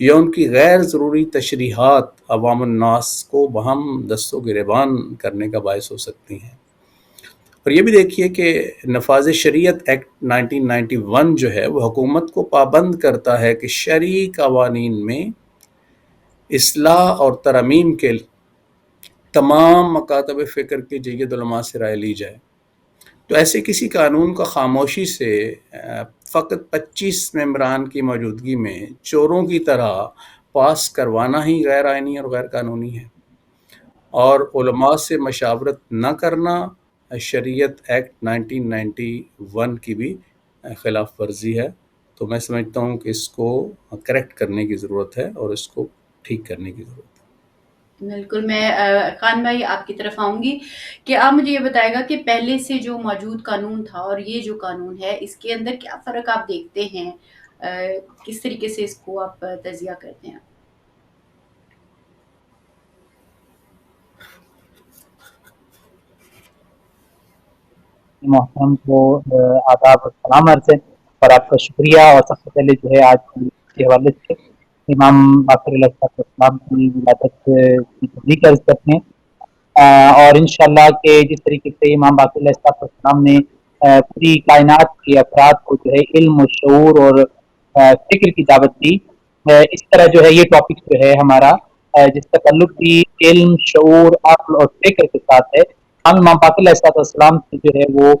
یا ان کی غیر ضروری تشریحات عوام الناس کو بہم دست و گریبان کرنے کا باعث ہو سکتی ہیں۔ اور یہ بھی دیکھیے کہ نفاذ شریعت ایکٹ 1991 جو ہے وہ حکومت کو پابند کرتا ہے کہ شرعی قوانین میں اصلاح اور ترمیم کے تمام مکاتب فکر کی جید علماء سے رائے لی جائے۔ تو ایسے کسی قانون کا خاموشی سے فقط 25 ممبران کی موجودگی میں چوروں کی طرح پاس کروانا ہی غیر آئینی اور غیر قانونی ہے، اور علماء سے مشاورت نہ کرنا شریعت ایکٹ 1991 کی بھی خلاف ورزی ہے۔ تو میں سمجھتا ہوں کہ اس کو کریکٹ کرنے کی ضرورت ہے اور اس کو ٹھیک کرنے کی ضرورت ہے۔ بالکل، میں خان بھائی آپ کی طرف آؤں گی کہ آپ مجھے یہ بتائے گا کہ پہلے سے جو موجود قانون تھا اور یہ جو قانون ہے اس کے اندر کیا فرق آپ دیکھتے ہیں، کس طریقے سے اس کو آپ تجزیہ کرتے ہیں؟ محترم کو آداب اور سلام عرض ہے، اور آپ کا شکریہ۔ اور سب سے پہلے جو ہے آج کے حوالے سے امام باقر علیہ السلام کی ولادت کی تبریک عرض کرتے ہیں، اور انشاءاللہ کہ جس طریقے سے امام باقر علیہ السلام نے پوری کائنات کے افراد کو جو ہے علم و شعور اور فکر کی دعوت دی، اس طرح جو ہے یہ ٹاپک جو ہے ہمارا جس کا تعلق بھی علم، شعور، عقل اور فکر کے ساتھ ہے، ہم امام باقر علیہ السلام سے جو ہے وہ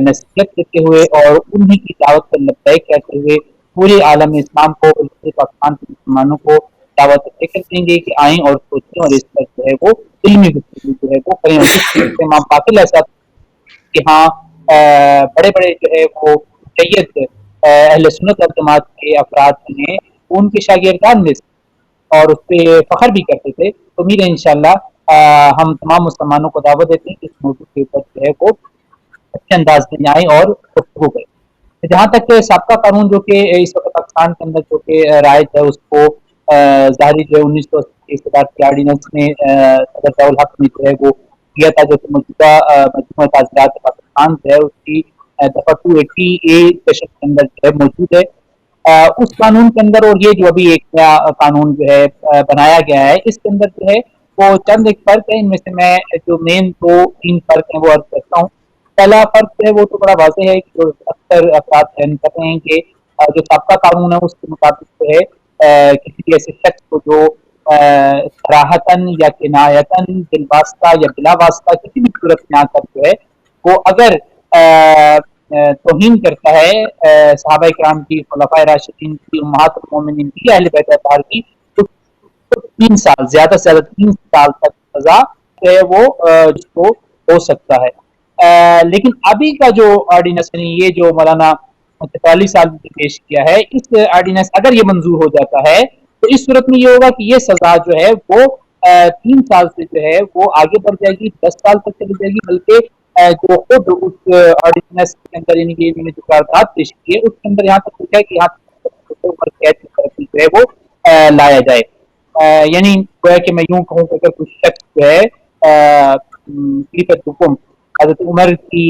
نصیحت کرتے ہوئے اور انہی کی دعوت پر لبیک کہتے ہوئے پورے عالم اسلام کو، پاکستان کے مسلمانوں کو دعوت فکر دیں گے کہ آئیں اور سوچیں اور اس پر جو ہے وہ علمی گفتگو جو ہے وہ کریں۔ اور جس طریقے سے امام باقر علیہ السلام کہ ہاں بڑے بڑے جو ہے وہ سید اہل سنت والجماعت کے افراد ہیں، ان کے شاگردان میں اور اس پہ فخر بھی کرتے تھے۔ تو امید ہے انشاءاللہ ہم تمام مسلمانوں کو دعوت دیتے ہیں کہ اس موضوع کے اوپر جو ہے وہ اچھے انداز میں آئیں اور گفتگو کریں۔ جہاں تک سابقہ قانون جو کہ اس وقت پاکستان کے اندر جو کہ رائج ہے، اس کو ظاہری جو ہے 1980 کے صدارتی آرڈیننس میں صدر ضیاء الحق نے جو ہے وہ کیا تھا، جو کہ موجودہ مجموعہ تعزیرات پاکستان سے ہے، اس کی دفعہ 280A سیشن کے اندر جو ہے موجود ہے۔ اس قانون کے اندر، اور یہ جو ابھی ایک نیا قانون جو ہے بنایا گیا ہے، اس کے اندر جو ہے وہ چند ایک فرق ہے، ان میں سے میں جو مین 2-3 فرق ہیں وہ عرض کرتا ہوں۔ پہلا فرق جو ہے وہ تو بڑا واضح ہے کہ جو اکثر افراد بیان کر رہے ہیں کہ جو سابقہ قانون ہے اس کے مطابق جو ہے کسی بھی ایسے شخص کو جو صراحتاً یا کنایتاً بالواسطہ یا بلا واسطہ کسی بھی صورت میں آ کر جو ہے وہ اگر توہین کرتا ہے صحابہ کرام کی، خلفائے راشدین کی، امہات المومنین کی، اہل بیت اطہار کی، تو 3 سال، زیادہ سے زیادہ 3 سال تک سزا جو ہے وہ جس کو ہو سکتا ہے۔ لیکن ابھی کا جو آرڈیننس، یہ جو مولانا متوالی صاحب نے پیش کیا ہے، اس آرڈیننس اگر یہ منظور ہو جاتا ہے تو اس صورت میں یہ ہوگا کہ یہ سزا جو ہے وہ 3 سال سے جو ہے وہ آگے بڑھ جائے گی، 10 سال تک چلی جائے گی، بلکہ جو خود اس آرڈیننس کے اندر یعنی کہ انہوں نے جو قرارداد پیش کی ہے اس کے اندر یہاں تک لکھا ہے کہ یہاں تک قید کی طرف جو ہے وہ لایا جائے۔ یعنی گویا کہ میں یوں کہوں کہ اگر کوئی شخص جو ہے خلیفۃ حکم حضرت عمر کی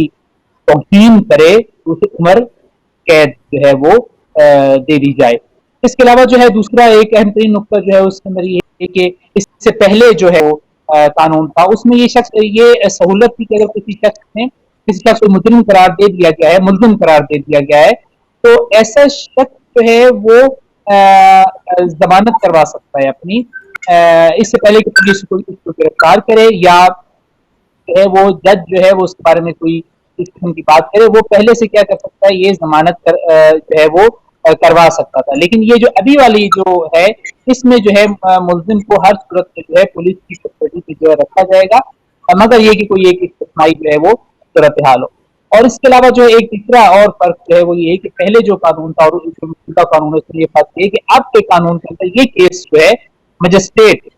توہین کرے تو اسے عمر قید جو ہے وہ دے دی جائے۔ اس کے علاوہ جو ہے دوسرا ایک اہم ترین نقطہ جو ہے اس کے اندر یہ ہے کہ اس سے پہلے جو ہے وہ قانون تھا، اس میں یہ شخص یہ سہولت تھی کہ اگر کسی شخص کو مجرم قرار دے دیا گیا ہے، ملزم قرار دے دیا گیا ہے، تو ایسا شخص جو ہے وہ ضمانت کروا سکتا ہے اپنی، اس سے پہلے کہ پولیس کو اس کو گرفتار کرے یا جو ہے وہ جج جو ہے وہ اس کے بارے میں کوئی اس قسم کی بات کرے، وہ پہلے سے کیا کر سکتا ہے، یہ ضمانت جو ہے وہ کروا سکتا تھا۔ لیکن یہ جو ابھی والی جو ہے اس میں جو ہے ملزم کو ہر صورت میں جو ہے پولیس کی کسٹڈی میں جو ہے رکھا جائے گا، مگر یہ کہ کوئی ایک استثنائی جو ہے وہ صورتحال ہو۔ اور اس کے علاوہ جو ایک تیسرا اور فرق جو ہے وہ یہ ہے کہ پہلے جو قانون تھا اور جو موجودہ قانون ہے اس میں یہ فرق ہے کہ اب کے قانون کے اندر یہ کیس جو ہے مجسٹریٹ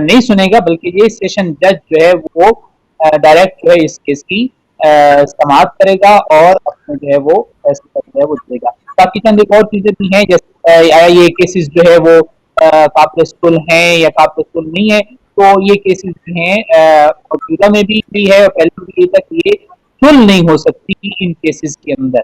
نہیں سنے گا، بلکہ یہ سیشن جج جو ہے وہ ڈائریکٹ جو ہے اس کیس کی سماعت کرے گا اور اپنے جو ہے وہ فیصلہ جو ہے وہ دے گا۔ باقی چند ایک اور چیزیں بھی ہیں، جیسے یہ کیسز جو ہے وہ قابل سول ہیں یا قابل سول نہیں ہے، تو یہ کیسز جو ہیں موجودہ میں بھی ہے اور پہلے بھی تک یہ سول نہیں ہو سکتی ان کیسز کے اندر۔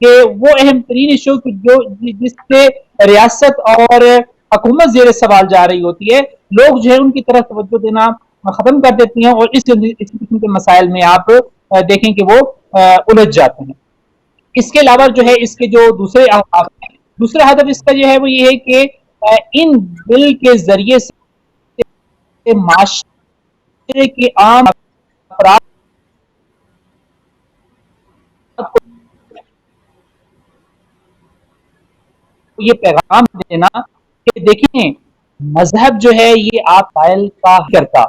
کہ وہ اہم ترین ایشو جو جس سے ریاست اور حکومت زیر سوال جا رہی ہوتی ہے، لوگ جو ہے ان کی طرف توجہ دینا ختم کر دیتی ہیں اور اس قسم کے مسائل میں آپ دیکھیں کہ وہ الجھ جاتے ہیں۔ اس کے علاوہ جو ہے اس کے جو دوسرے اہداف ہیں، دوسرا ہدف اس کا جو ہے وہ یہ ہے کہ ان بل کے ذریعے سے معاشرے کے عام افراد کو یہ پیغام دینا کہ دیکھیں مذہب جو ہے یہ آپ قائل کا کرتا،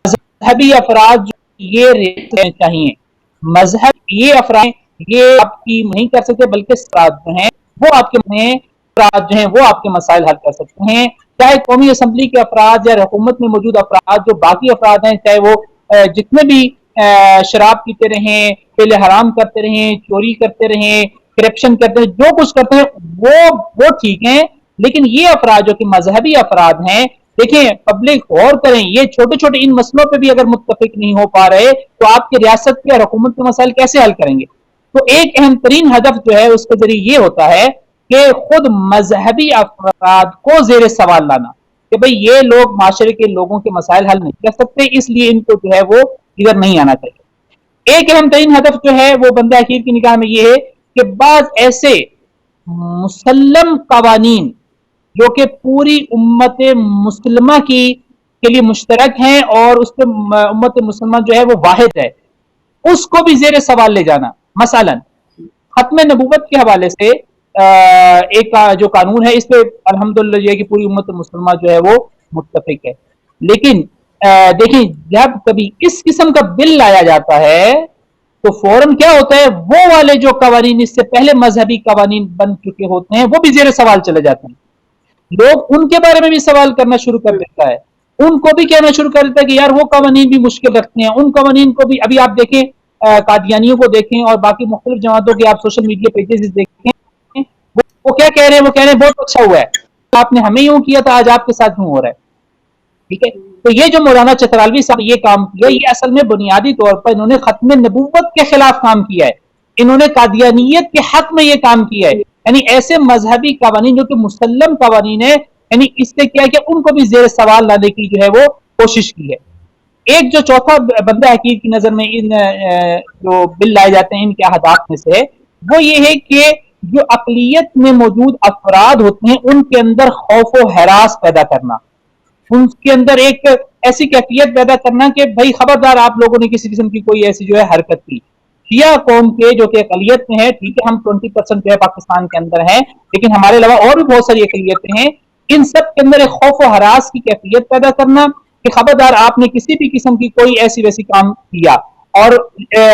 مذہبی افراد جو یہ رہنے چاہیے، مذہب یہ افراد یہ آپ کی نہیں کر سکتے، بلکہ افراد جو ہیں وہ آپ کے افراد جو ہیں وہ آپ کے مسائل حل کر سکتے ہیں، چاہے قومی اسمبلی کے افراد یا حکومت میں موجود افراد جو باقی افراد ہیں، چاہے وہ جتنے بھی شراب پیتے رہیں، پہلے حرام کرتے رہیں، چوری کرتے رہیں، کرپشن کرتے ہیں، جو کچھ کرتے ہیں وہ ٹھیک ہیں، لیکن یہ افراد جو کہ مذہبی افراد ہیں، دیکھیں پبلک غور کریں، یہ چھوٹے چھوٹے ان مسئلوں پہ بھی اگر متفق نہیں ہو پا رہے تو آپ کی ریاست کے اور حکومت کے مسائل کیسے حل کریں گے؟ تو ایک اہم ترین ہدف جو ہے اس کے ذریعے یہ ہوتا ہے کہ خود مذہبی افراد کو زیر سوال لانا کہ بھئی یہ لوگ معاشرے کے لوگوں کے مسائل حل نہیں کر سکتے، اس لیے ان کو جو ہے وہ ادھر نہیں آنا چاہیے۔ ایک اہم ترین ہدف جو ہے وہ بندہ اخیر کی نگاہ میں یہ ہے کہ بعض ایسے مسلم قوانین جو کہ پوری امت مسلمہ کے لیے مشترک ہیں اور اس پہ امت مسلمہ جو ہے وہ واحد ہے، اس کو بھی زیر سوال لے جانا۔ مثلا ختم نبوت کے حوالے سے ایک جو قانون ہے اس پہ الحمدللہ یہ کہ پوری امت مسلمہ جو ہے وہ متفق ہے، لیکن دیکھیں جب کبھی اس قسم کا بل لایا جاتا ہے تو فوراً کیا ہوتا ہے، وہ والے جو قوانین اس سے پہلے مذہبی قوانین بن چکے ہوتے ہیں وہ بھی زیر سوال چلے جاتے ہیں، لوگ ان کے بارے میں بھی سوال کرنا شروع کر دیتا ہے، ان کو بھی کہنا شروع کر دیتا ہے کہ یار وہ قوانین بھی مشکل رکھتے ہیں، ان قوانین کو بھی ابھی آپ دیکھیں قادیانیوں کو دیکھیں اور باقی مختلف جماعتوں کے آپ سوشل میڈیا پیجز دیکھیں، وہ کیا کہہ رہے ہیں، وہ کہہ رہے ہیں بہت اچھا ہوا ہے، آپ نے ہمیں یوں کیا تھا آج آپ کے ساتھ کیوں ہو رہا ہے، ٹھیک ہے۔ تو یہ جو مولانا چترالوی صاحب یہ کام کیا، یہ اصل میں بنیادی طور پر انہوں نے ختم نبوت کے خلاف کام کیا ہے، انہوں نے قادیانیت کے حق میں یہ کام کیا ہے، یعنی ایسے مذہبی قوانین جو کہ مسلم قوانین ہیں، یعنی اس سے کیا کہ ان کو بھی زیر سوال لانے کی جو ہے وہ کوشش کی ہے۔ ایک جو چوتھا بندہ حقیق کی نظر میں ان جو بل لائے جاتے ہیں ان کے اہداف میں سے وہ یہ ہے کہ جو اقلیت میں موجود افراد ہوتے ہیں ان کے اندر خوف و ہراس پیدا کرنا، ان کے اندر ایک ایسی کیفیت پیدا کرنا کہ بھائی خبردار آپ لوگوں نے کسی قسم کی کوئی ایسی جو ہے حرکت کی، شیعہ قوم کے جو کہ اقلیت میں ہے، ٹھیک ہے ہم 20% جو ہے پاکستان کے اندر ہیں، لیکن ہمارے علاوہ اور بھی بہت ساری اقلیتیں ہیں، ان سب کے اندر ایک خوف و ہراس کی کیفیت پیدا کرنا کہ خبردار آپ نے کسی بھی قسم کی کوئی ایسی ویسی کام کیا، اور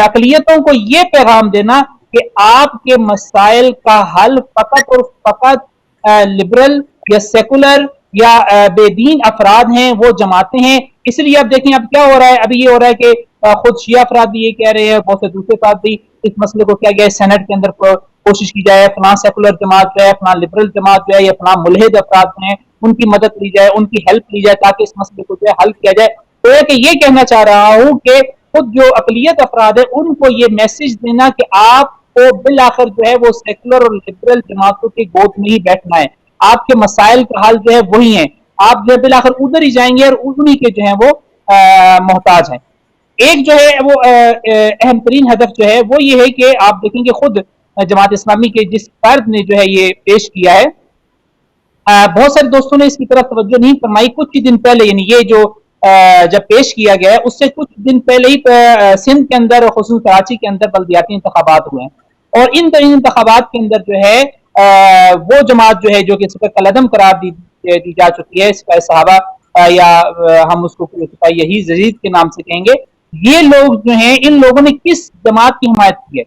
اقلیتوں کو یہ پیغام دینا کہ آپ کے مسائل کا حل فقط اور فقط لبرل یا سیکولر یا بے دین افراد ہیں، وہ جماعتیں ہیں۔ اس لیے اب دیکھیں اب کیا ہو رہا ہے، ابھی یہ ہو رہا ہے کہ خود شیعہ افراد بھی یہ کہہ رہے ہیں، بہت سے دوسرے افراد بھی اس مسئلے کو کیا گیا ہے سینٹ کے اندر کوشش کی جائے، فلاں سیکولر جماعت جو ہے، فلاں لبرل جماعت جو ہے یا فلاں ملحد افراد ہیں ان کی مدد لی جائے، ان کی ہیلپ لی جائے تاکہ اس مسئلے کو جو ہے حل کیا جائے۔ تو یہ کہنا چاہ رہا ہوں کہ خود جو اقلیت افراد ہے ان کو یہ میسج دینا کہ آپ کو بالآخر جو ہے وہ سیکولر اور لبرل جماعتوں کی گود میں ہی بیٹھنا ہے، آپ کے مسائل کا حل جو ہے وہی ہیں، آپ جو بالآخر ادھر ہی جائیں گے اور انہی کے جو ہیں وہ محتاج ہیں۔ ایک جو ہے وہ اہم ترین ہدف جو ہے وہ یہ ہے کہ آپ دیکھیں گے خود جماعت اسلامی کے جس فرد نے جو ہے یہ پیش کیا ہے، بہت سارے دوستوں نے اس کی طرف توجہ نہیں فرمائی، کچھ ہی دن پہلے یعنی یہ جو جب پیش کیا گیا ہے اس سے کچھ دن پہلے ہی سندھ کے اندر خصوصاً کراچی کے اندر بلدیاتی انتخابات ہوئے ہیں، اور ان انتخابات کے اندر جو ہے وہ جماعت جو ہے جو کہ سپہ قلعظم قرار دی جا چکی ہے، سپہ صحابہ یا ہم اس کو سپہ یہی یزید کے نام سے کہیں گے، یہ لوگ جو ہیں ان لوگوں نے کس جماعت کی حمایت کی ہے؟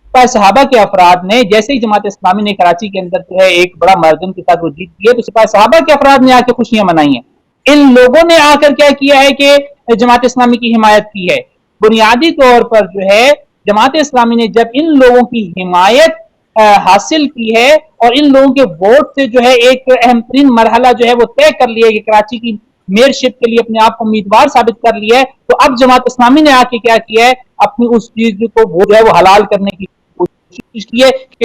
سپہ صحابہ کے افراد نے، جیسے ہی جماعت اسلامی نے کراچی کے اندر جو ہے ایک بڑا مارجن کے ساتھ وہ جیت کی ہے تو سپہ صحابہ کے افراد نے آ کے خوشیاں منائی ہیں، ان لوگوں نے آ کر کیا کیا ہے کہ جماعت اسلامی کی حمایت کی ہے۔ بنیادی طور پر جو ہے جماعت اسلامی نے جب ان لوگوں کی حمایت حاصل کی ہے اور ان لوگوں کے ووٹ سے جو ہے ایک اہم ترین مرحلہ جو ہے وہ طے کر لیا کہ کراچی کی میئرشپ کے لیے اپنے آپ کو امیدوار ثابت کر لیا ہے، تو اب جماعت اسلامی نے آ کے کیا کیا ہے، اپنی اس چیز کو وہ جو ہے وہ حلال کرنے کی کوشش کی ہے کہ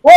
2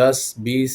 10, 20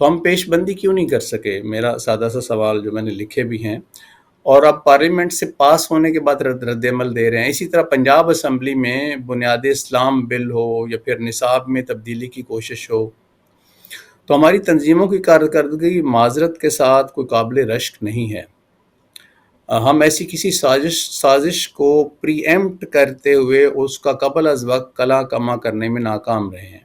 تو ہم پیش بندی کیوں نہیں کر سکے؟ میرا سادہ سا سوال جو میں نے لکھے بھی ہیں، اور اب پارلیمنٹ سے پاس ہونے کے بعد رد عمل دے رہے ہیں۔ اسی طرح پنجاب اسمبلی میں بنیاد اسلام بل ہو یا پھر نصاب میں تبدیلی کی کوشش ہو، تو ہماری تنظیموں کی کارکردگی معذرت کے ساتھ کوئی قابل رشک نہیں ہے۔ ہم ایسی کسی سازش کو پری ایمپٹ کرتے ہوئے اس کا قبل از وقت کلا کما کرنے میں ناکام رہے ہیں۔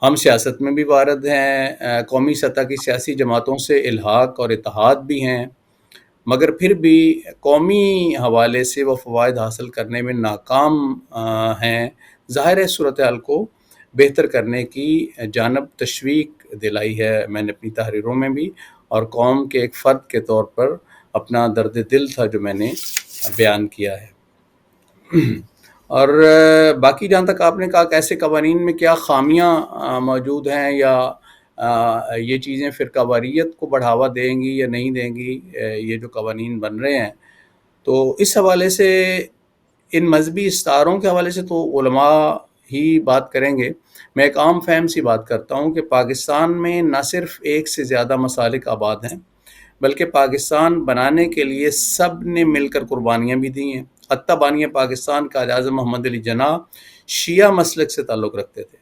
ہم سیاست میں بھی وارد ہیں، قومی سطح کی سیاسی جماعتوں سے الحاق اور اتحاد بھی ہیں، مگر پھر بھی قومی حوالے سے وہ فوائد حاصل کرنے میں ناکام ہیں۔ ظاہر ہے صورتحال کو بہتر کرنے کی جانب تشویق دلائی ہے میں نے اپنی تحریروں میں بھی، اور قوم کے ایک فرد کے طور پر اپنا درد دل تھا جو میں نے بیان کیا ہے۔ اور باقی جہاں تک آپ نے کہا کہ ایسے قوانین میں کیا خامیاں موجود ہیں، یا یہ چیزیں فرقہ واریت کو بڑھاوا دیں گی یا نہیں دیں گی، یہ جو قوانین بن رہے ہیں، تو اس حوالے سے ان مذہبی استعاروں کے حوالے سے تو علماء ہی بات کریں گے۔ میں ایک عام فہم سی بات کرتا ہوں کہ پاکستان میں نہ صرف ایک سے زیادہ مسالک آباد ہیں، بلکہ پاکستان بنانے کے لیے سب نے مل کر قربانیاں بھی دی ہیں۔ حتیٰ بانی پاکستان کا اعظم محمد علی جناح شیعہ مسلک سے تعلق رکھتے تھے۔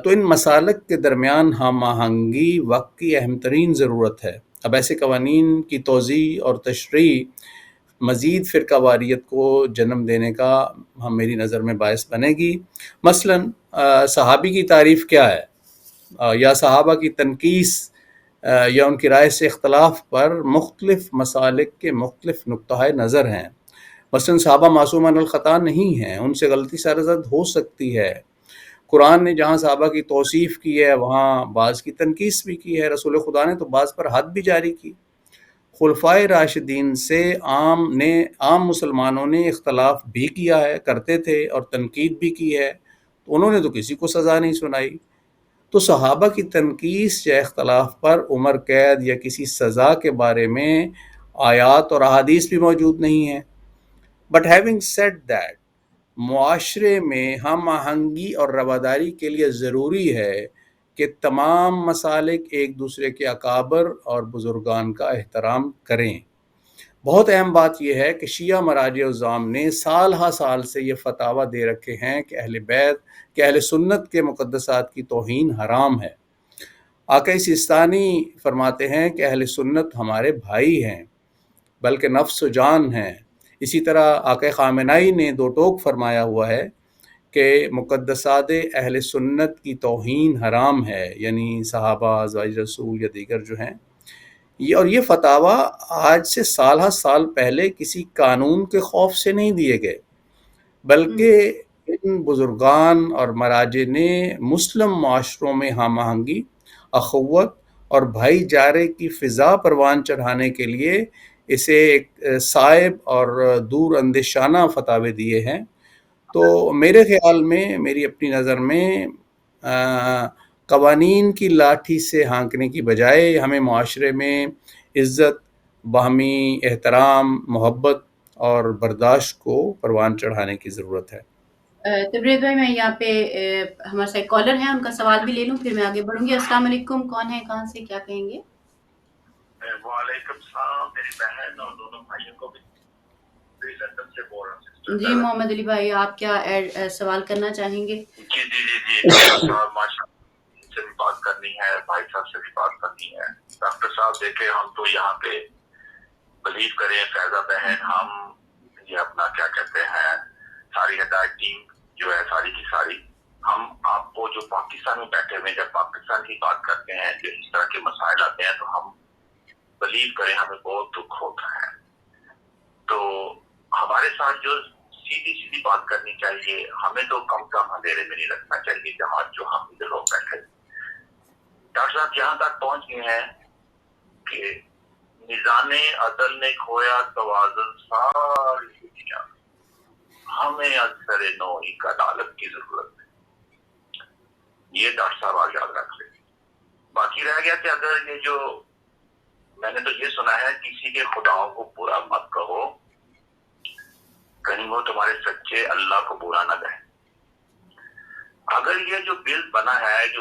تو ان مسالک کے درمیان ہم آہنگی وقت کی اہم ترین ضرورت ہے۔ اب ایسے قوانین کی توضیح اور تشریح مزید فرقہ واریت کو جنم دینے کا میری نظر میں باعث بنے گی۔ مثلاً صحابی کی تعریف کیا ہے، یا صحابہ کی تنقیص یا ان کی رائے سے اختلاف پر مختلف مسالک کے مختلف نقطہ نظر ہیں۔ مثلاً صحابہ معصومان الخطا نہیں ہیں، ان سے غلطی سرزد ہو سکتی ہے۔ قرآن نے جہاں صحابہ کی توصیف کی ہے وہاں بعض کی تنقیص بھی کی ہے۔ رسول خدا نے تو بعض پر حد بھی جاری کی۔ خلفائے راشدین سے عام مسلمانوں نے اختلاف بھی کیا ہے، کرتے تھے، اور تنقید بھی کی ہے، تو انہوں نے تو کسی کو سزا نہیں سنائی۔ تو صحابہ کی تنقیص یا اختلاف پر عمر قید یا کسی سزا کے بارے میں آیات اور احادیث بھی موجود نہیں ہیں۔ بٹ ہیونگ سیڈ دیٹ، معاشرے میں ہم آہنگی اور رواداری کے لیے ضروری ہے کہ تمام مسالک ایک دوسرے کے اکابر اور بزرگان کا احترام کریں۔ بہت اہم بات یہ ہے کہ شیعہ مراجع الزام نے سال ہا سال سے یہ فتاویٰ دے رکھے ہیں کہ اہل بیت، کہ اہل سنت کے مقدسات کی توہین حرام ہے۔ آقا سیستانی فرماتے ہیں کہ اہل سنت ہمارے بھائی ہیں، بلکہ نفس و جان ہیں۔ اسی طرح آقا خامنائی نے دو ٹوک فرمایا ہوا ہے کہ مقدسات اہل سنت کی توہین حرام ہے، یعنی صحابہ، ازواج رسول یا دیگر جو ہیں۔ اور یہ فتاویٰ آج سے سال ہا سال پہلے کسی قانون کے خوف سے نہیں دیے گئے، بلکہ ان بزرگان اور مراجع نے مسلم معاشروں میں ہم آہنگی، اخوت اور بھائی چارے کی فضا پروان چڑھانے کے لیے اسے ایک صائب اور دور اندیشانہ فتاوے دیے ہیں۔ تو میرے خیال میں، میری اپنی نظر میں، قوانین کی لاٹھی سے ہانکنے کی بجائے ہمیں معاشرے میں عزت، باہمی احترام، محبت اور برداشت کو پروان چڑھانے کی ضرورت ہے۔ تبریز بھائی، میں یہاں پہ ہمارے ساتھ کالر ہیں، ان کا سوال بھی لے لوں، پھر میں آگے بڑھوں گی۔ السلام علیکم، کون ہے، کہاں سے، کیا کہیں گے؟ وعلیکم السلام، میری بہن اور دونوں بھائیوں کو بھی لندن سے بول رہا ہوں۔ جی محمد علی بھائی، آپ کیا سوال کرنا چاہیں گے؟ جی ڈاکٹر صاحب، ماشاء اللہ سے بھی بات کرنی ہے، بھائی صاحب سے بھی بات کرنی ہے۔ ڈاکٹر صاحب دیکھیں، ہم تو یہاں پہ بلیو کریں فیضہ بہن، ہم یہ اپنا کیا کہتے ہیں، ساری ہدایت ٹیم جو ہے ساری کی ساری، ہم آپ کو جو پاکستان میں بیٹھے ہوئے جب پاکستان کی بات کرتے ہیں، جو اس طرح کے مسائل آتے ہیں، تو ہم بلیو کریں ہمیں بہت دکھ ہوتا ہے۔ تو ہمارے ساتھ جو سیدھی بات کرنی چاہیے، ہمیں تو کم اندھیرے میں نہیں رکھنا چاہیے جماعت جو ہم ادھر لوگ بیٹھے۔ ڈاکٹر صاحب یہاں تک پہنچ گئے ہیں کہ میزان عدل نے کھویا توازن ساری دنیا، ہمیں اکثر نو ایک عدالت کی ضرورت ہے۔ یہ ڈاکٹر صاحب آپ یاد رکھ لیں۔ باقی رہ گیا کہ اگر یہ جو میں نے تو یہ سنا ہے، کسی کے خداؤں کو برا مت کہو، کہیں وہ تمہارے سچے اللہ کو برا نہ کہیں۔ اگر یہ جو بل بنا ہے، جو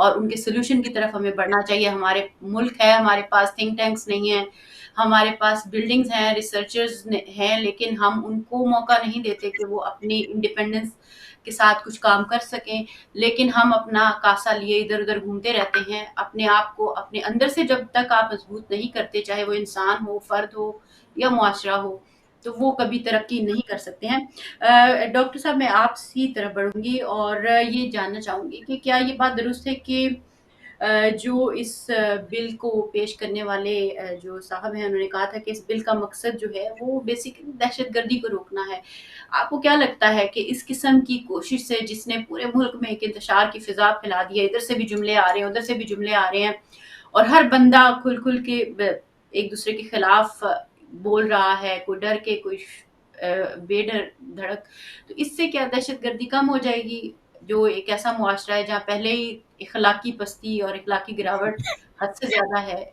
اور ان کے سلوشن کی طرف ہمیں بڑھنا چاہیے. ہمارے ملک ہے، ہمارے پاس تھنک ٹینکس نہیں ہیں، ہمارے پاس بلڈنگز ہیں، ریسرچرز ہیں، لیکن ہم ان کو موقع نہیں دیتے کہ وہ اپنی انڈیپینڈنس کے ساتھ کچھ کام کر سکیں. لیکن ہم اپنا کاسا لیے ادھر ادھر گھومتے رہتے ہیں. اپنے آپ کو اپنے اندر سے جب تک آپ مضبوط نہیں کرتے، چاہے وہ انسان ہو، فرد ہو یا معاشرہ ہو، تو وہ کبھی ترقی نہیں کر سکتے ہیں. ڈاکٹر صاحب، میں آپ سی طرف بڑھوں گی اور یہ جاننا چاہوں گی کہ کیا یہ بات درست ہے کہ جو اس بل کو پیش کرنے والے جو صاحب ہیں، انہوں نے کہا تھا کہ اس بل کا مقصد جو ہے وہ بیسیکلی دہشت گردی کو روکنا ہے. آپ کو کیا لگتا ہے کہ اس قسم کی کوشش سے، جس نے پورے ملک میں ایک انتشار کی فضا پھیلا دی ہے، ادھر سے بھی جملے آ رہے ہیں، ادھر سے بھی جملے آ رہے ہیں، اور ہر بندہ کھل کھل کے ایک دوسرے کے خلاف بول رہا ہے، کوئی ڈر کے، کوئی بے ڈر دھڑک، تو اس سے کیا دہشت گردی کم ہو جائے گی؟ جو ایک ایسا معاشرہ ہے جہاں پہلے ہی اخلاقی پستی اور اخلاقی گراوٹ حد سے زیادہ ہے،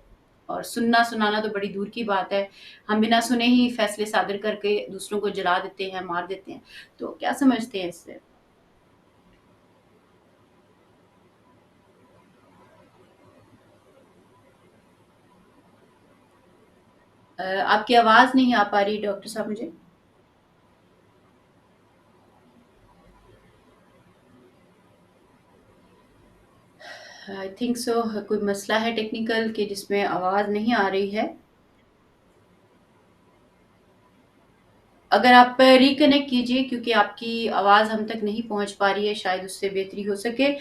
اور سننا سنانا تو بڑی دور کی بات ہے، ہم بنا سنے ہی فیصلے صادر کر کے دوسروں کو جلا دیتے ہیں، مار دیتے ہیں. تو کیا سمجھتے ہیں اس سے؟ آپ کی آواز نہیں آ پا رہی ڈاکٹر صاحب مجھے. آئی تھنک سو کوئی مسئلہ ہے ٹیکنیکل کہ جس میں آواز نہیں آ رہی ہے. اگر آپ ریکنیکٹ کیجئے، کیونکہ آپ کی آواز ہم تک نہیں پہنچ پا رہی ہے، شاید اس سے بہتری ہو سکے.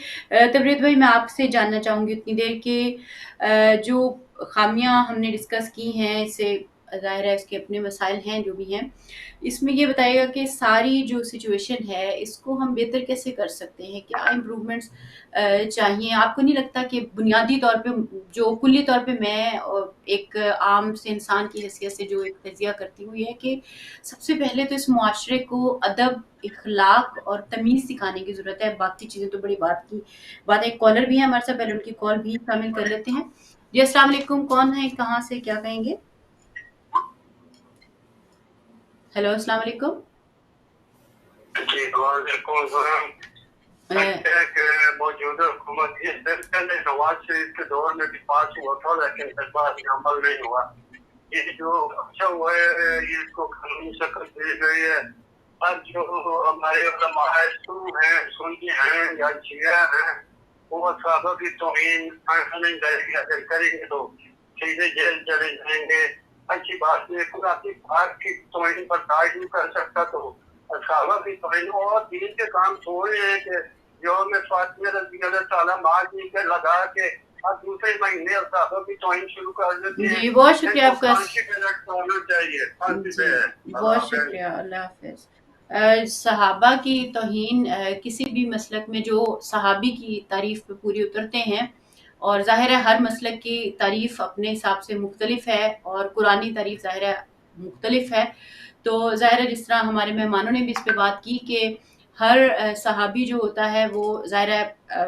تبریت بھائی، میں آپ سے جاننا چاہوں گی اتنی دیر کہ جو خامیاں ہم نے ڈسکس کی ہیں، اس سے ظاہر ہے اس کے اپنے مسائل ہیں جو بھی ہیں، اس میں یہ بتائیے گا کہ ساری جو سچویشن ہے اس کو ہم بہتر کیسے کر سکتے ہیں؟ کیا امپروومنٹس چاہیے؟ آپ کو نہیں لگتا کہ بنیادی طور پہ، جو کلی طور پہ میں ایک عام سے انسان کی حیثیت سے جو ایک تجزیہ کرتی ہوں، یہ ہے کہ سب سے پہلے تو اس معاشرے کو ادب، اخلاق اور تمیز سکھانے کی ضرورت ہے. باقی چیزیں تو بڑی بات کی بات ہے. ایک کالر بھی ہے ہمارے ساتھ، پہلے ان کی کال بھی شامل کر لیتے ہیں. جی السلام علیکم، کون ہے، کہاں سے، کیا کہیں گے؟ ہیلو، السلام علیکم. جی وعلیکم السلام. لگتا ہے کہ موجودہ حکومت یہ بل پہلے نواز شریف کے دور میں بھی پاس ہوا تھا، لیکن اس بعد یہ عمل نہیں ہوا. یہ جو اچھا ہوا ہے، یہ اس کو قانونی شکل دی گئی ہے. اب جو ہمارے علماء ہیں، سنی ہیں یا شیعہ ہیں، وہ صحابہ کی توہین نہیں کریں گے تو سیدھے جیل چلے جائیں گے. اچھی بات ہے، خدا کی بات کی توہین برداشت نہیں کر سکتا تو صحابہ کی توہین اور دین کے کام چھوڑے ہیں کہ یوم فاطمہ رضی اللہ تعالیٰ ماضی کے لگا کے اور دوسرے مہینے صحابہ کی توہین شروع کر دیتے ہیں. جی بہت شکریہ آپ کا. چاہیے. بہت شکریہ، اللہ حافظ. صحابہ کی توہین کسی بھی مسلک میں جو صحابی کی تعریف پہ پوری اترتے ہیں، اور ظاہر ہے ہر مسلک کی تعریف اپنے حساب سے مختلف ہے، اور قرآنی تعریف ظاہر ہے مختلف ہے. تو ظاہر ہے جس طرح ہمارے مہمانوں نے بھی اس پہ بات کی کہ ہر صحابی جو ہوتا ہے وہ ظاہر ہے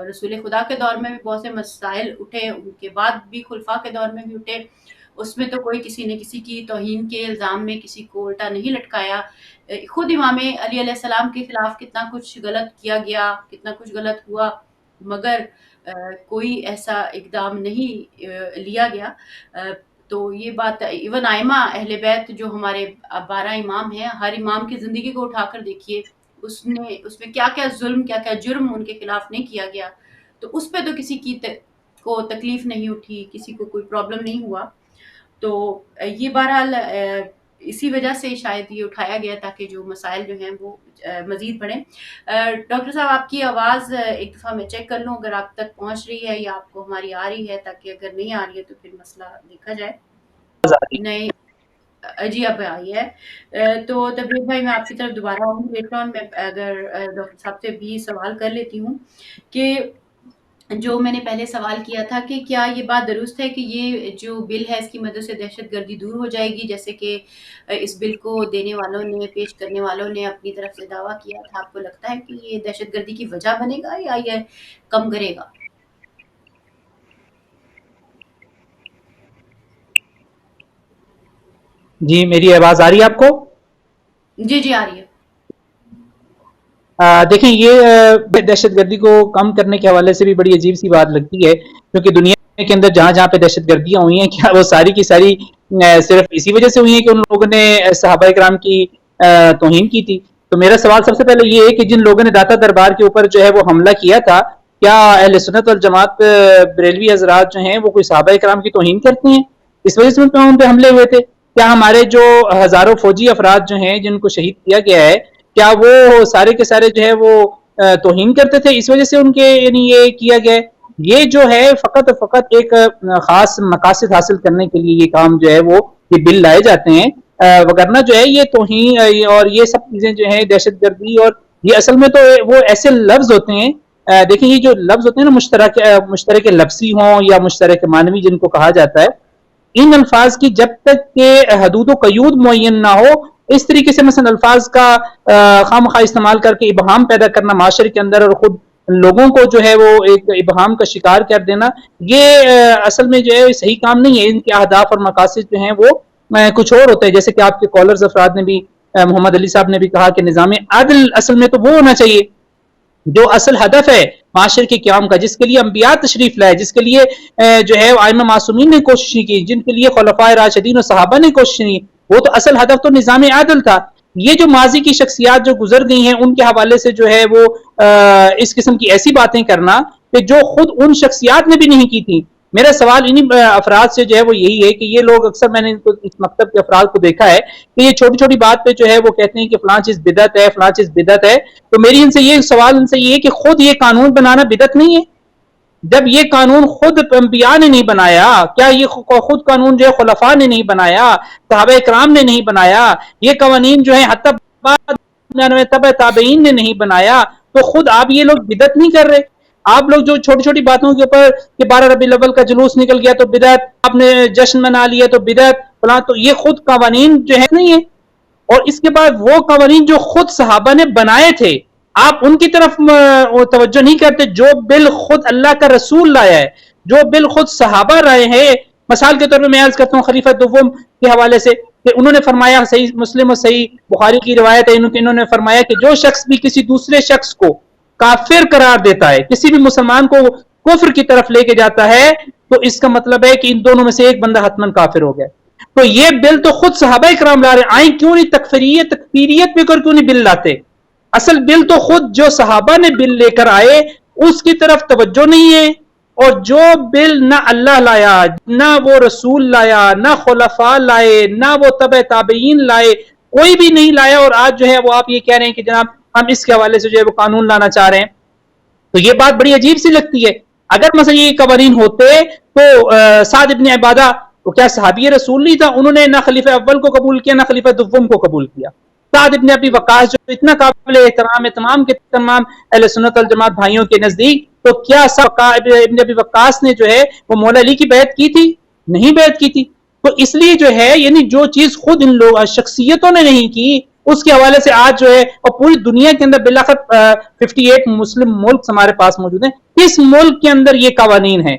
رسول خدا کے دور میں بھی بہت سے مسائل اٹھے، ان کے بعد بھی خلفاء کے دور میں بھی اٹھے، اس میں تو کوئی کسی نے کسی کی توہین کے الزام میں کسی کو الٹا نہیں لٹکایا. خود امام علی علیہ السلام کے خلاف کتنا کچھ غلط کیا گیا، کتنا کچھ غلط ہوا، مگر کوئی ایسا اقدام نہیں لیا گیا. تو یہ بات ایون ائمہ اہل بیت جو ہمارے 12 امام ہیں، ہر امام کی زندگی کو اٹھا کر دیکھیے، اس میں کیا کیا ظلم، کیا کیا جرم ان کے خلاف نہیں کیا گیا. تو اس پہ تو کسی کی کو تکلیف نہیں اٹھی، کسی کو کوئی پرابلم نہیں ہوا. تو یہ بہرحال اسی وجہ سے شاید یہ اٹھایا گیا تاکہ جو مسائل جو ہیں وہ مزید بڑھیں. ڈاکٹر صاحب، آپ کی آواز ایک دفعہ میں چیک کر لوں اگر آپ تک پہنچ رہی ہے یا آپ کو ہماری آ رہی ہے، تاکہ اگر نہیں آ رہی ہے تو پھر مسئلہ دیکھا جائے. نہیں، جی اب آئی ہے. تو تبریک بھائی، میں آپ کی طرف دوبارہ آؤں گی لیٹر آن. میں اگر ڈاکٹر صاحب سے بھی سوال کر لیتی ہوں کہ جو میں نے پہلے سوال کیا تھا کہ کیا یہ بات درست ہے کہ یہ جو بل ہے اس کی مدد سے دہشت گردی دور ہو جائے گی، جیسے کہ اس بل کو دینے والوں نے، پیش کرنے والوں نے اپنی طرف سے دعویٰ کیا تھا؟ آپ کو لگتا ہے کہ یہ دہشت گردی کی وجہ بنے گا یا یہ کم کرے گا؟ جی میری آواز آ رہی ہے آپ کو؟ جی آ رہی ہے. دیکھیں یہ دہشت گردی کو کم کرنے کے حوالے سے بھی بڑی عجیب سی بات لگتی ہے، کیونکہ دنیا کے اندر جہاں جہاں پہ دہشت گردیاں ہوئی ہیں کیا وہ ساری کی ساری صرف اسی وجہ سے ہوئی ہیں کہ ان لوگوں نے صحابہ کرام کی توہین کی تھی؟ تو میرا سوال سب سے پہلے یہ ہے کہ جن لوگوں نے داتا دربار کے اوپر جو ہے وہ حملہ کیا تھا، کیا اہل سنت والجماعت بریلوی حضرات جو ہیں وہ کوئی صحابہ کرام کی توہین کرتے ہیں؟ اس وجہ سے ان پہ حملے ہوئے تھے؟ کیا ہمارے جو ہزاروں فوجی افراد جو ہیں جن کو شہید کیا گیا ہے، کیا وہ سارے کے سارے جو ہے وہ توہین کرتے تھے اس وجہ سے ان کے یعنی یہ کیا گیا ہے؟ یہ جو ہے فقط اور فقط ایک خاص مقاصد حاصل کرنے کے لیے یہ کام جو ہے وہ یہ بل لائے جاتے ہیں، وگرنہ جو ہے یہ توہین اور یہ سب چیزیں جو ہیں دہشت گردی اور یہ اصل میں تو وہ ایسے لفظ ہوتے ہیں، دیکھیں یہ جو لفظ ہوتے ہیں نا مشترک لفظی ہوں یا مشترک معنوی جن کو کہا جاتا ہے، ان الفاظ کی جب تک کہ حدود و قیود معین نہ ہو، اس طریقے سے مثلا الفاظ کا خواہ استعمال کر کے ابہام پیدا کرنا معاشرے کے اندر اور خود لوگوں کو جو ہے وہ ایک ابہام کا شکار کر دینا، یہ اصل میں جو ہے صحیح کام نہیں ہے۔ ان کے اہداف اور مقاصد جو ہیں وہ کچھ اور ہوتے ہیں، جیسے کہ آپ کے کالرز افراد نے بھی محمد علی صاحب نے بھی کہا کہ نظام عدل اصل میں تو وہ ہونا چاہیے جو اصل ہدف ہے معاشرے کے قیام کا، جس کے لیے انبیاء تشریف لائے، جس کے لیے جو ہے ائمہ معصومین نے کوشش کی، جن کے لیے خلفائے راشدین اور صحابہ نے کوشش کی، وہ تو اصل ہدف تو نظام عادل تھا۔ یہ جو ماضی کی شخصیات جو گزر گئی ہیں ان کے حوالے سے جو ہے وہ اس قسم کی ایسی باتیں کرنا کہ جو خود ان شخصیات نے بھی نہیں کی تھی۔ میرا سوال انہی افراد سے جو ہے وہ یہی ہے کہ یہ لوگ اکثر میں نے اس مکتب کے افراد کو دیکھا ہے کہ یہ چھوٹی چھوٹی بات پہ جو ہے وہ کہتے ہیں کہ فلاں چیز بدعت ہے، فلاں چیز بدعت ہے۔ تو میری ان سے یہ سوال ان سے یہ ہے کہ خود یہ قانون بنانا بدعت نہیں ہے؟ جب یہ قانون خود انبیاء نے نہیں بنایا، کیا یہ خود قانون جو ہے خلفاء نے نہیں بنایا، صحابہ کرام نے نہیں بنایا، یہ قوانین جو ہیں حتی تبع تابعین نے نہیں بنایا، تو خود آپ یہ لوگ بدعت نہیں کر رہے؟ آپ لوگ جو چھوٹی چھوٹی باتوں کے اوپر کہ 12 ربیع الاول کا جلوس نکل گیا تو بدعت، آپ نے جشن منا لیا تو بدعت فلاں، تو یہ خود قوانین جو ہے نہیں ہے۔ اور اس کے بعد وہ قوانین جو خود صحابہ نے بنائے تھے آپ ان کی طرف توجہ نہیں کرتے، جو بل خود اللہ کا رسول لایا ہے، جو بل خود صحابہ لائے ہیں۔ مثال کے طور پہ میں عرض کرتا ہوں خلیفہ دوم کے حوالے سے کہ انہوں نے فرمایا، صحیح مسلم اور صحیح بخاری کی روایت ہے، انہوں نے فرمایا کہ جو شخص بھی کسی دوسرے شخص کو کافر قرار دیتا ہے، کسی بھی مسلمان کو کفر کی طرف لے کے جاتا ہے، تو اس کا مطلب ہے کہ ان دونوں میں سے ایک بندہ حتماً کافر ہو گیا۔ تو یہ بل تو خود صحابہ کرام لا رہے، آئیں کیوں نہیں تکفیریت پہ کر کیوں نہیں بل لاتے؟ اصل بل تو خود جو صحابہ نے بل لے کر آئے اس کی طرف توجہ نہیں ہے، اور جو بل نہ اللہ لایا، نہ وہ رسول لایا، نہ خلفاء لائے، نہ وہ تبع تابعین لائے، کوئی بھی نہیں لایا، اور آج جو ہے وہ آپ یہ کہہ رہے ہیں کہ جناب ہم اس کے حوالے سے جو ہے وہ قانون لانا چاہ رہے ہیں، تو یہ بات بڑی عجیب سی لگتی ہے۔ اگر مثلا یہ قوانین ہوتے تو سعد ابن عبادہ وہ کیا صحابی رسول نہیں تھا؟ انہوں نے نہ خلیفہ اول کو قبول کیا نہ خلیفہ دوم کو قبول کیا۔ سعد ابن ابی وقاص جو اتنا قابل احترام ہے تمام کے تمام اہل سنت والجماعت بھائیوں کے نزدیک، تو کیا ابن ابی وقاص نے جو ہے وہ مولا علی کی بیعت کی تھی؟ نہیں بیعت کی تھی۔ تو اس لیے جو ہے یعنی جو چیز خود ان لوگ شخصیتوں نے نہیں کی اس کے حوالے سے آج جو ہے اور پوری دنیا کے اندر بلاخر 58 مسلم ملک ہمارے پاس موجود ہیں، اس ملک کے اندر یہ قوانین ہیں،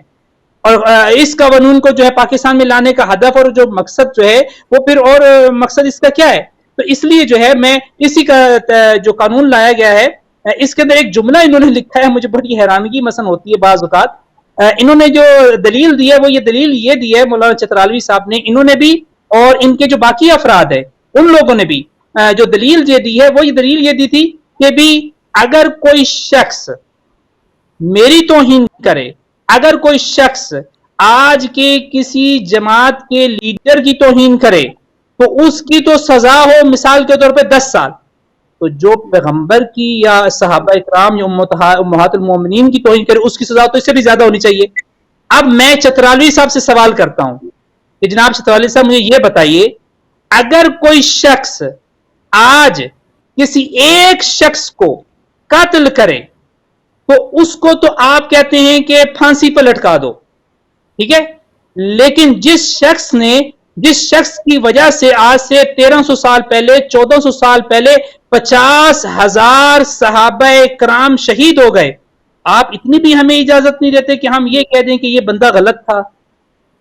اور اس قانون کو جو ہے پاکستان میں لانے کا ہدف اور جو مقصد جو ہے وہ پھر اور مقصد اس کا کیا ہے؟ تو اس لیے جو ہے میں اسی کا جو قانون لایا گیا ہے اس کے اندر ایک جملہ انہوں نے لکھا ہے، مجھے بڑی حیرانگی مثلا ہوتی ہے بعض اوقات۔ انہوں نے جو دلیل دی ہے وہ یہ دلیل یہ دی ہے مولانا چترالوی صاحب نے، انہوں نے بھی اور ان کے جو باقی افراد ہیں ان لوگوں نے بھی جو دلیل یہ دی ہے وہ یہ دلیل یہ دی تھی کہ بھی اگر کوئی شخص میری توہین کرے، اگر کوئی شخص آج کے کسی جماعت کے لیڈر کی توہین کرے تو اس کی تو سزا ہو مثال کے طور پہ 10 سال، تو جو پیغمبر کی یا صحابہ اکرام یا امہات المومنین کی توہین کرے اس کی سزا تو اس سے بھی زیادہ ہونی چاہیے۔ اب میں چترالوی صاحب سے سوال کرتا ہوں کہ جناب چترالوی صاحب مجھے یہ بتائیے، اگر کوئی شخص آج کسی ایک شخص کو قتل کرے تو اس کو تو آپ کہتے ہیں کہ پھانسی پر لٹکا دو، ٹھیک ہے، لیکن جس شخص کی وجہ سے آج سے 1300 سال پہلے 1400 سال پہلے 50,000 صحابہ کرام شہید ہو گئے، آپ اتنی بھی ہمیں اجازت نہیں دیتے کہ ہم یہ کہہ دیں کہ یہ بندہ غلط تھا؟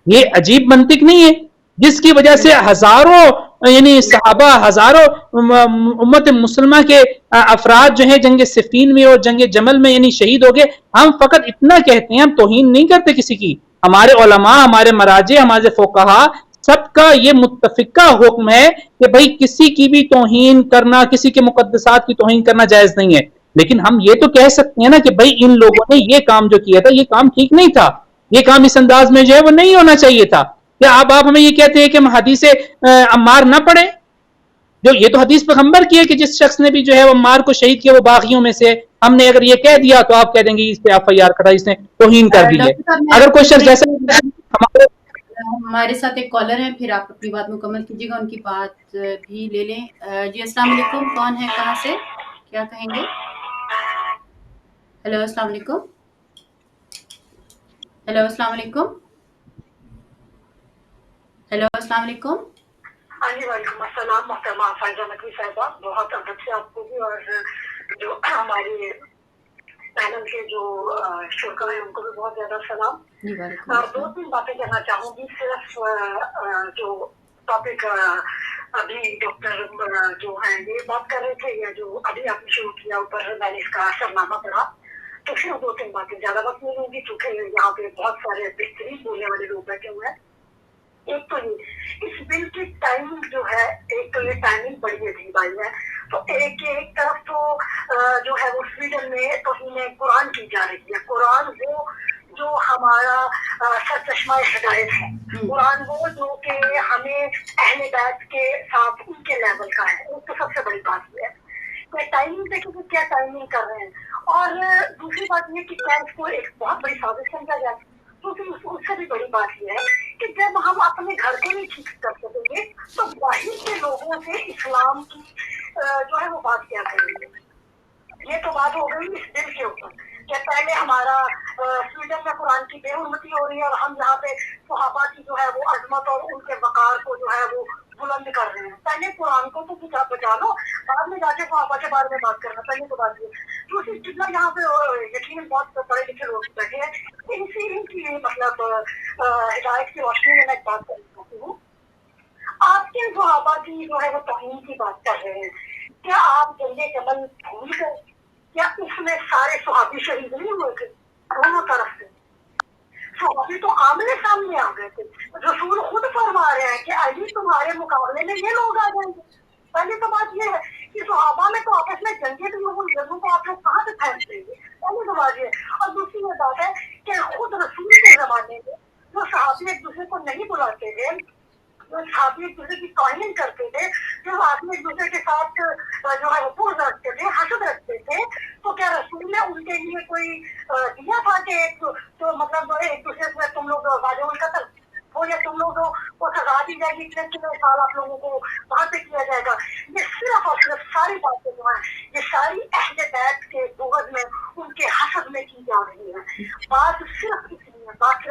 یہ عجیب منطق نہیں ہے؟ جس کی وجہ سے ہزاروں یعنی صحابہ ہزاروں امت مسلمہ کے افراد جو ہیں جنگ صفین میں اور جنگ جمل میں یعنی شہید ہو گئے. ہم فقط اتنا کہتے ہیں, ہم توہین نہیں کرتے کسی کی. ہمارے علماء, ہمارے مراجع, ہمارے فقہا سب کا یہ متفقہ حکم ہے کہ بھئی کسی کی بھی توہین کرنا, کسی کے مقدسات کی توہین کرنا جائز نہیں ہے. لیکن ہم یہ تو کہہ سکتے ہیں نا کہ بھئی ان لوگوں نے یہ کام جو کیا تھا یہ کام ٹھیک نہیں تھا, یہ کام اس انداز میں جو ہے وہ نہیں ہونا چاہیے تھا. کیا آپ ہمیں یہ کہتے ہیں کہ ہم حدیث عمار نہ پڑھیں؟ جو یہ تو حدیث پیغمبر کی ہے کہ جس شخص نے بھی جو ہے وہ عمار کو شہید کیا وہ باغیوں میں سے. ہم نے اگر یہ کہہ دیا تو آپ کہہ دیں گے اس پہ ایف آئی آر کٹا, اس نے توہین کر دی ہے. ڈاکٹر صاحب میں اگر کوئی شخص جیسا ہمارے ہمارے ساتھ ایک کالر ہیں, پھر آپ اپنی بات مکمل کیجیے گا, ان کی بات بھی لے لیں. جی السلام علیکم, کون ہے, کہاں سے, کیا کہیں گے؟ ہیلو السلام علیکم. ہیلو السلام علیکم. ہیلو السلام علیکم. ہاں جی وعلیکم السلام محترمہ فائزہ نقوی صاحبہ, بہت ادب سے آپ کو بھی اور جو ہماری پینل کے جو شرکا ہیں ان کو بھی بہت زیادہ سلام. جی وعلیکم دو السلام. تین باتیں کہنا چاہوں گی. صرف جو ٹاپک ابھی ڈاکٹر جو ہیں یہ بات کر رہے تھے یا جو ابھی آپ نے شروع کیا اوپر میں نے اس کا اثرنامہ پڑھا, تو پھر دو تین باتیں, زیادہ وقت نہیں لوں گی کیونکہ یہاں پہ بہت سارے بہترین بولنے والے لوگ بیٹھے ہوئے ہیں. ایک تو یہ اس بل کی ٹائمنگ جو ہے, ایک تو یہ ٹائمنگ بڑی عجیب آئی ہے. تو ایک طرف تو جو ہے وہ سویڈن میں توہین قرآن کی جا رہی ہے. قرآن وہ جو ہمارا سر چشمہ ہدایت ہے, قرآن وہ جو کہ ہمیں اہل بیت کے ساتھ ان کے لیول کا ہے. وہ تو سب سے بڑی بات یہ ہے کہ ٹائمنگ دیکھیں کہ کیا ٹائمنگ کر رہے ہیں. اور دوسری بات یہ کہ کیا اس کو ایک بہت بڑی سازش سمجھا جائے. اس سے بھی بڑی بات یہ ہے کہ جب ہم اپنے گھر کو نہیں ٹھیک کر سکیں گے تو باہر کے لوگوں سے اسلام کی جو ہے وہ بات کیا کریں گے. یہ تو بات ہو گئی اس دل کے اوپر کہ پہلے ہمارا سویڈن میں قرآن کی بے حرمتی ہو رہی ہے اور ہم یہاں پہ صحابہ کی جو ہے وہ عظمت اور ان کے وقار کو جو ہے وہ بلند کر رہے ہیں. پہلے قرآن کو تو بچا لو, بعد میں جا کے صحابہ کے بارے میں بات کرنا. پہلے تو بات یہ دوسری جتنا یہاں پہ یقیناً بہت پڑھے لکھے لوگ بیٹھے ہیں, ان کی مطلب ہدایت کی روشنی میں ایک بات کرنا چاہتی ہوں. آپ کے صحابہ کی جو ہے وہ توہین کی بات کر رہے ہیں. کیا آپ جنگ جمل بھول گئے؟ کیا اس میں سارے صحابی شہید نہیں ہوئے تھے دونوں طرف سے؟ صحابی تو آمنے سامنے آ گئے تھے. رسول خود فرما رہے ہیں کہ علی تمہارے مقابلے میں یہ لوگ آ جائیں گے. پہلی تو بات یہ ہے کہ صحابہ میں تو آپس میں جنگیں بھی ہوں, جنگوں کو آپ لوگ کہاں سے پھینک دیں گے؟ پہلی تو بات یہ. اور دوسری یہ بات ہے کہ خود رسول کے زمانے میں جو صحابی ایک دوسرے کو نہیں بلاتے تھے, جو صحابی ایک دوسرے کی توہین کرتے تھے, جو آدمی ایک دوسرے کے ساتھ جو ہے وہ بغض رکھتے تھے, حسد رکھتے تھے, تو کیا رسول نے ان کے لیے کوئی دیا تھا کہ تو مطلب ایک دوسرے سے تم لوگ واجب القتل ہو یا تم لوگ کو سزا دی جائے گی, اتنے سال آپ لوگوں کو وہاں پہ کیا جائے گا؟ یہ صرف اور صرف ساری باتیں جو ہیں یہ ساری اہل بیت کے بغض میں, ان کے حسد میں کی جا رہی ہے. بات صرف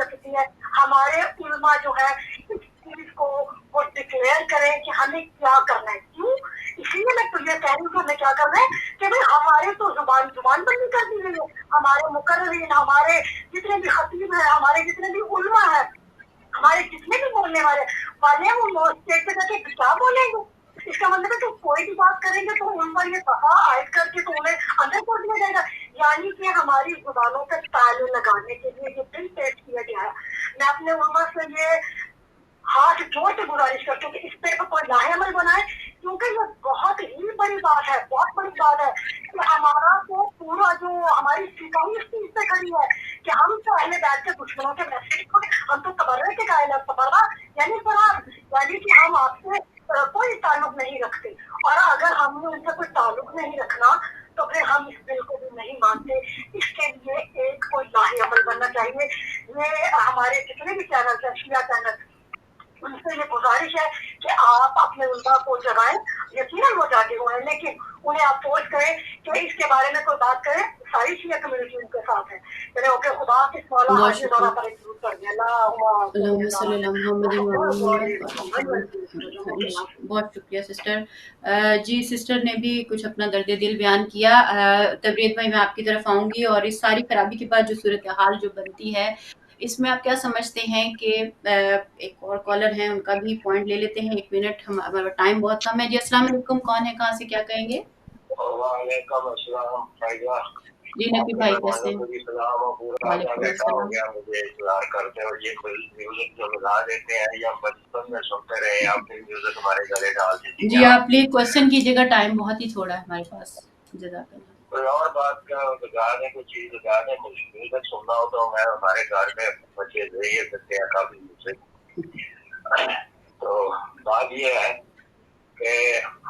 اتنی ہے ہمارے علماء جو ہے اس چیز کو وہ ڈکلیئر کریں کہ ہمیں کیا کرنا ہے. کیوں؟ اس لیے میں تو یہ کہہ رہی ہوں کہ ہمیں کیا کرنا ہے کہ بھائی ہمارے تو زبان بندی کر دی گئی ہے. ہمارے مقررین, ہمارے جتنے بھی خطیب ہیں, ہمارے جتنے بھی علماء ہیں, ہمارے جتنے بھی بولنے والے ہیں وہ اسٹیج پہ جا کے کیا بولیں گے؟ اس کا مطلب ہے کہ کوئی بھی بات کریں گے تو ان پر یہ دفعہ عائد کر کے تو انہیں اندر کر دیا جائے گا. یعنی کہ ہماری زبانوں پہ تالے لگانے کے لیے یہ بل پیش کیا گیا ہے. میں اپنے علماء سے یہ ہاتھ جوڑ کے گزارش کرتی ہوں کہ اس پہ کوئی لاہ عمل بنائے, کیونکہ یہ بہت ہی بڑی بات ہے, بہت بڑی بات ہے کہ ہمارا تو پورا جو ہماری سپاہی اس چیز پہ کھڑی ہے کہ ہم تو اہل بیت کے دشمنوں کے میسج کو ہم تو تبرہ کے قائل ہیں. تبرہ یعنی فرار, یعنی کہ ہم آپ سے کوئی تعلق نہیں رکھتے, اور اگر ہم نے ان سے کوئی تعلق نہیں رکھنا تو پھر ہم اس بل کو بھی نہیں مانتے. اس کے لیے ایک کوئی لاہ عمل بننا چاہیے. یہ ہمارے جتنے بھی چینل ہیں, شیعہ چینل, ان سے یہ گزارش ہے کہ آپ اپنے علماء کو جگائیں. یقیناً وہ جاگے ہوئے ہیں, لیکن انہیں آپ فورس کریں کہ اس کے بارے میں کوئی بات کریں. ساری شیعہ کمیونٹی ان کے ساتھ ہے. چلے اوکے, خدا کس مولا بہت حاضر دورہ پر ایک ضرور کر دیں. اللہم صلی اللہ محمد. بہت شکریہ سسٹر. جی سسٹر نے بھی کچھ اپنا درد دل بیان کیا. تبریت بھائی میں آپ کی طرف آؤں گی, اور اس ساری خرابی کے بعد جو صورتحال جو بنتی ہے اس میں آپ کیا سمجھتے ہیں کہ ایک اور کالر ہیں، ان کا بھی پوائنٹ لے لیتے ہیں. 1 منٹ، ہمارا ٹائم بہت کم ہے. جی السلام علیکم، کون ہے، کہاں سے، کیا کہیں گے؟ وعلیکم السلام فائدہ. جی نقی آپ کے بھائی کیسے مہمانوں ہیں؟ کو بھی سلام. اور پورا آدھا وعلیکم گھنٹہ ہو السلام. گیا مجھے انتظار کرتے اور یہ میوزک جو بجا دیتے ہیں یا بچپن میں سنتے رہے آپ پھر میوزک ہمارے گلے ڈال دیجیے. جی آپ پلیز کوشچن کیجیے گا، ٹائم بہت ہی تھوڑا ہے ہمارے پاس. جزاک اللہ. کوئی اور بات کا بتا دیں، کوئی چیز بتا دیں. مجھے میوزک سننا ہو تو میں ہمارے گھر میں بچے ذریعے کرتے ہیں کافی میوزک. تو بات یہ ہے کہ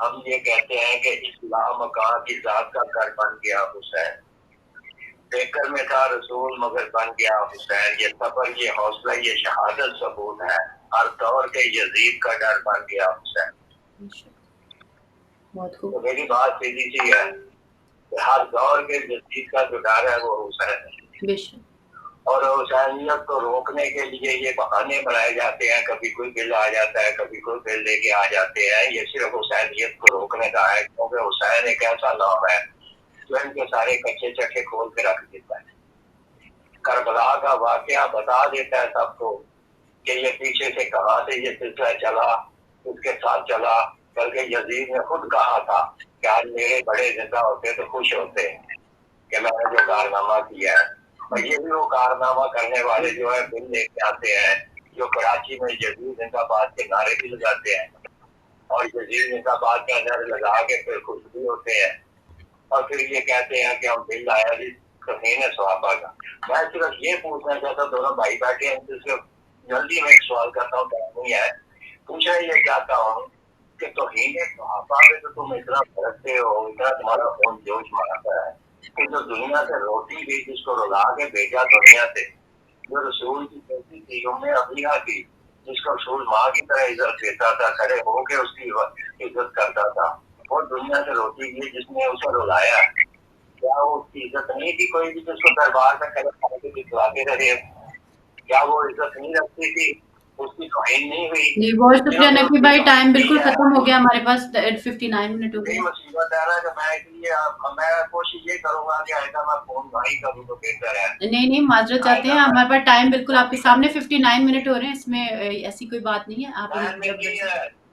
ہم یہ کہتے ہیں کہ اسلام مکان کی ذات کا گھر بن گیا حسین. فکر میں تھا رسول مگر بن گیا حسین. یہ صبر، یہ حوصلہ، یہ شہادت ثبوت ہے. ہر دور کے یزید کا ڈر بن گیا حسین. بہت تو خوب. میری بات سیدھی سی ہے کہ ہر دور کے یزید کا جو ڈر ہے وہ حسین ہے. بے شک. اور حسینیت کو روکنے کے لیے یہ بہانے بنائے جاتے ہیں. کبھی کوئی بل آ جاتا ہے، کبھی کوئی بل لے کے آ جاتے ہیں. یہ صرف حسینیت کو روکنے کا ہے، کیونکہ حسین ایک ایسا نام ہے جو ان کے سارے کچے چکے کھول کے رکھ دیتا ہے. کربلا کا واقعہ بتا دیتا ہے سب کو کہ یہ پیچھے سے کہاں سے یہ سلسلہ چلا، اس کے ساتھ چلا. بلکہ یزید نے خود کہا تھا کہ آج میرے بڑے زندہ ہوتے تو خوش ہوتے کہ میں نے جو کارنامہ کیا ہے. اور یہ بھی وہ کارنامہ کرنے والے جو ہے بل لے کے آتے ہیں، جو کراچی میں یزید زندہ باد کے نعرے بھی لگاتے ہیں اور یزید زندہ باد کا نعرے لگا کے پھر خوش بھی ہوتے ہیں اور پھر یہ کہتے ہیں کہ ہم بل لایا جی کہیں صحابہ کا. میں صرف یہ پوچھنا چاہتا ہوں، دونوں بھائی بیٹھے ہیں، صرف جلدی میں ایک سوال کرتا ہوں، نہیں ہے پوچھنا یہ چاہتا ہوں کہ توہین صحابہ میں تو تم اتنا بھرتے ہو، اتنا تمہارا خون جوش مارتا ہے کہ جو دنیا سے روٹی بھی جس کو رلا کے بھیجا دنیا سے، جو رسول کی بیٹی تھی ابیہ کی، جس کو رسول ماں کی طرح عزت دیتا تھا، کھڑے ہو کے اس کی عزت کرتا تھا، وہ دنیا سے روٹی بھی جس نے اسے رلایا، کیا وہ اس کی عزت نہیں تھی کوئی بھی جس کو دربار میں کھڑے کے دکھلاتے رہے؟ کیا وہ عزت نہیں رکھتی تھی؟ اس کی توہین نہیں ہوئی؟ جی بہت شکریہ نقی بھائی، ٹائم بالکل ختم ہو گیا ہمارے پاس، 59 منٹ ہو گئے. یہی مصیبت ہے نا کہ میں اس لیے میں کوشش یہ کروں گا کہ آئندہ میں فون نہیں کروں تو بہتر ہے. نہیں معذرت چاہتے ہیں، ہمارے پاس ٹائم بالکل آپ کے سامنے 59 منٹ ہو رہے ہیں، اس میں ایسی کوئی بات نہیں ہے. آپ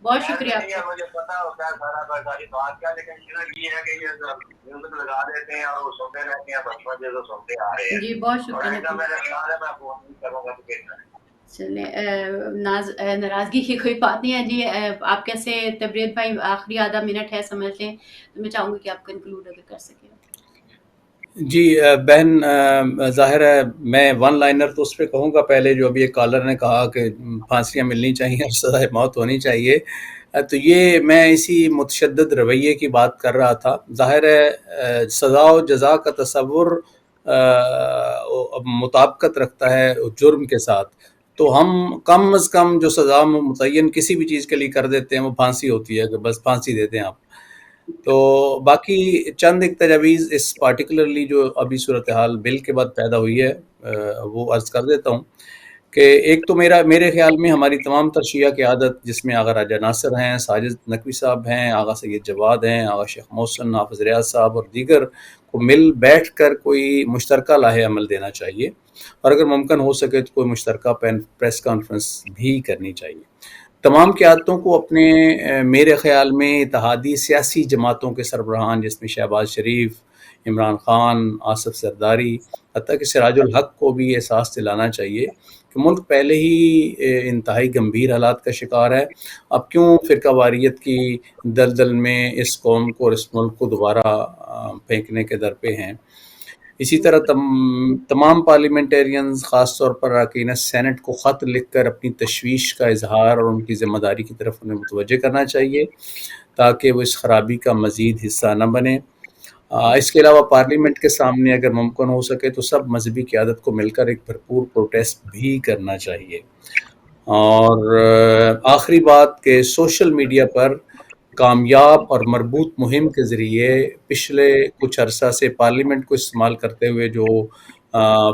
بہت شکریہ آپ کا. مجھے پتا ہوتا ہے سارا ساری بات کا، لیکن یہ ہے کہ یہ میوزک لگا دیتے ہیں اور وہ سنتے رہتے ہیں، بچپن سے تو سنتے آ رہے ہیں. جی بہت اور آئندہ شکریہ. میرا خیال ہے میں فون نہیں کروں گا تو بہتر ہے. چلیں، ناراضگی کی کوئی بات نہیں ہے. جی آپ کیسے تبریت بھائی، آخری آدھا منٹ ہے سمجھ لیں، تو میں چاہوں گی کہ آپ کنکلوڈ اگر کر سکیں. جی بہن، ظاہر ہے میں ون لائنر تو اس پہ کہوں گا. پہلے جو ابھی ایک کالر نے کہا کہ پھانسیاں ملنی چاہیے اور سزائے موت ہونی چاہیے، تو یہ میں اسی متشدد رویے کی بات کر رہا تھا. ظاہر ہے سزا و جزا کا تصور مطابقت رکھتا ہے جرم کے ساتھ، تو ہم کم از کم جو سزا متعین کسی بھی چیز کے لیے کر دیتے ہیں وہ پھانسی ہوتی ہے، کہ بس پھانسی دیتے ہیں آپ. تو باقی چند ایک تجاویز اس پارٹیکولرلی جو ابھی صورتحال بل کے بعد پیدا ہوئی ہے وہ عرض کر دیتا ہوں کہ ایک تو میرے خیال میں ہماری تمام تر شیعہ کی عادت، جس میں آغا راجہ ناصر ہیں، ساجد نقوی صاحب ہیں، آغا سید جواد ہیں، آغا شیخ محسن، حافظ ریاض صاحب اور دیگر کو مل بیٹھ کر کوئی مشترکہ لاہے عمل دینا چاہیے، اور اگر ممکن ہو سکے تو کوئی مشترکہ پریس کانفرنس بھی کرنی چاہیے. تمام قیادتوں کو اپنے میرے خیال میں اتحادی سیاسی جماعتوں کے سربراہان، جس میں شہباز شریف، عمران خان، آصف زرداری، حتیٰ کہ سراج الحق کو بھی احساس دلانا چاہیے کہ ملک پہلے ہی انتہائی گمبھیر حالات کا شکار ہے. اب کیوں فرقہ واریت کی دلدل میں اس قوم کو اور اس ملک کو دوبارہ پھینکنے کے در پہ ہیں. اسی طرح تمام پارلیمنٹیرینز، خاص طور پر اراکین سینٹ کو خط لکھ کر اپنی تشویش کا اظہار اور ان کی ذمہ داری کی طرف انہیں متوجہ کرنا چاہیے تاکہ وہ اس خرابی کا مزید حصہ نہ بنے. اس کے علاوہ پارلیمنٹ کے سامنے اگر ممکن ہو سکے تو سب مذہبی قیادت کو مل کر ایک بھرپور پروٹیسٹ بھی کرنا چاہیے. اور آخری بات کہ سوشل میڈیا پر کامیاب اور مربوط مہم کے ذریعے پچھلے کچھ عرصہ سے پارلیمنٹ کو استعمال کرتے ہوئے جو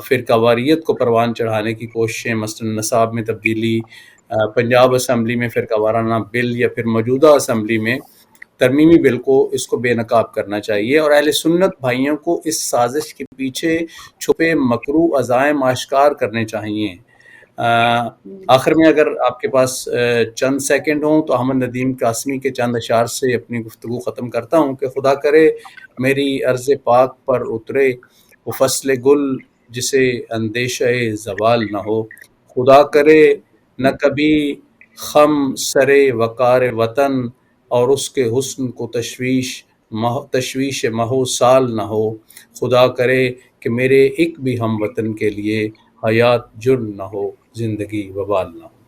فرقہ واریت کو پروان چڑھانے کی کوششیں، مثلا نصاب میں تبدیلی، پنجاب اسمبلی میں فرقہ وارانہ بل، یا پھر موجودہ اسمبلی میں ترمیمی بل کو اس کو بے نقاب کرنا چاہیے، اور اہل سنت بھائیوں کو اس سازش کے پیچھے چھپے مکروہ عزائم آشکار کرنے چاہیے۔ آخر میں اگر آپ کے پاس چند سیکنڈ ہوں تو احمد ندیم قاسمی کے چند اشعار سے اپنی گفتگو ختم کرتا ہوں کہ خدا کرے میری عرض پاک پر اترے وہ فصل گل جسے اندیشہ زوال نہ ہو، خدا کرے نہ کبھی خم سرے وقار وطن اور اس کے حسن کو تشویش مہو سال نہ ہو، خدا کرے کہ میرے ایک بھی ہم وطن کے لیے حیات جرم نہ ہو، زندگی وبال نہ ہو۔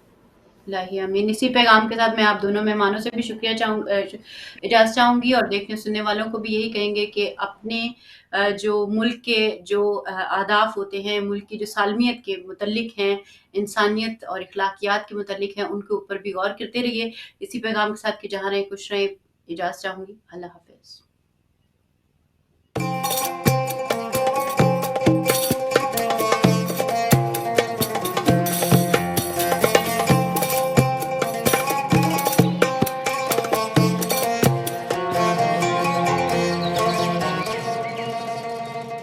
الہی امین۔ اسی پیغام کے ساتھ میں آپ دونوں مہمانوں سے بھی اجازت چاہوں گی، اور دیکھنے سننے والوں کو بھی یہی کہیں گے کہ اپنے جو ملک کے جو اہداف ہوتے ہیں، ملک کی جو سالمیت کے متعلق ہیں، انسانیت اور اخلاقیات کے متعلق ہیں، ان کے اوپر بھی غور کرتے رہیے۔ اسی پیغام کے ساتھ کہ جہاں رہیں خوش رہیں، اجازت چاہوں گی۔ اللہ حافظ۔